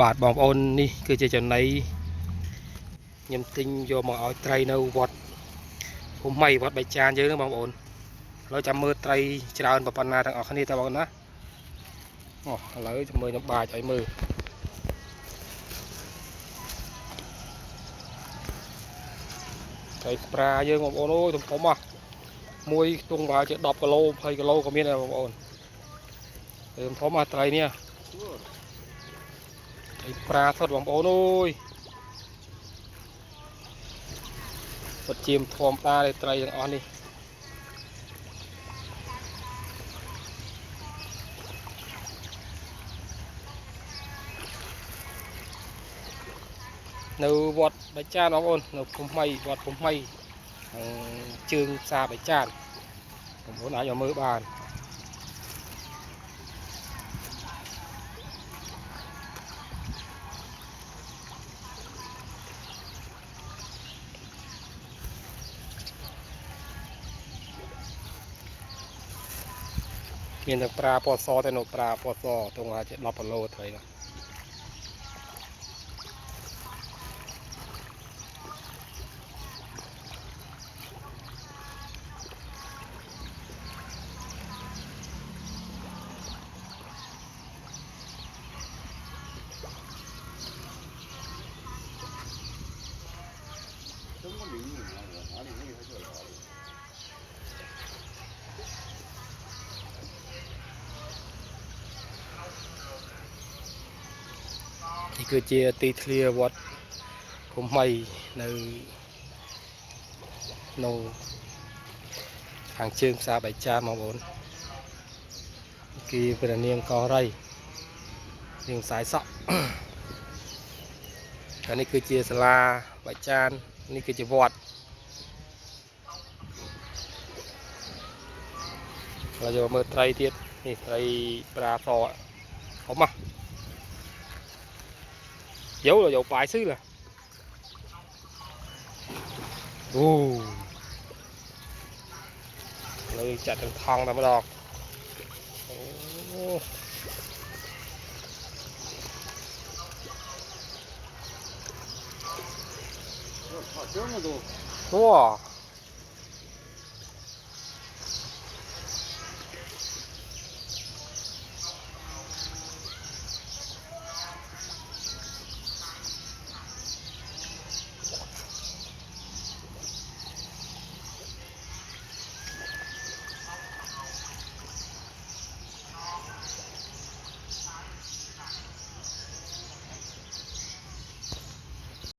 บาทบองโอนนี่คือจะในยำติงโยมาเอาไตรนวัดผมไม่วัดใบจานเยอะนะบองโอนเราจะมือไตรจราอนปปนาทางออกคันนี้ตาบอกนะอ๋อแล้วจะมือยำบาใจมือไตรปลาเยอะบองโอนโอ้ยผมอ่ะมวยตรงบ่าจะ10 กิโล20 กิโลก็มีนะบองโอนผมมาไตรเนี่ยไตรปลาสดบองโอนโอ้ยปัจจิมทอมตาเลยไตรอย่างอ่อนนี่នៅវត្តបច្ចានបងប្អូននៅភូមិថ្មីវត្តភូមិថ្មីជើងផ្សារបច្ចានបងប្អូនអាចមកមើលបានមានតែប្រាពណ៌សតែនៅប្រាពណ៌សត្រង់អាច10 គីឡូត្រីណានេះគឺជាទីធ្លាវត្តភូមិថ្មីនៅខាងជើងផ្សារបច្ចានបងប្អូនគឺព្រះនាងកោរ៉ៃនាងខ្សែសក់ហើយនេះគឺជាសាលាបច្ចាននេះគឺជាវត្តเราจะមើលត្រីទៀតនេះត្រីប្រាសធំមកយកបាយស៊ឺឡាអូលើចាក់ទាំងថងតែម្ដងអូ哇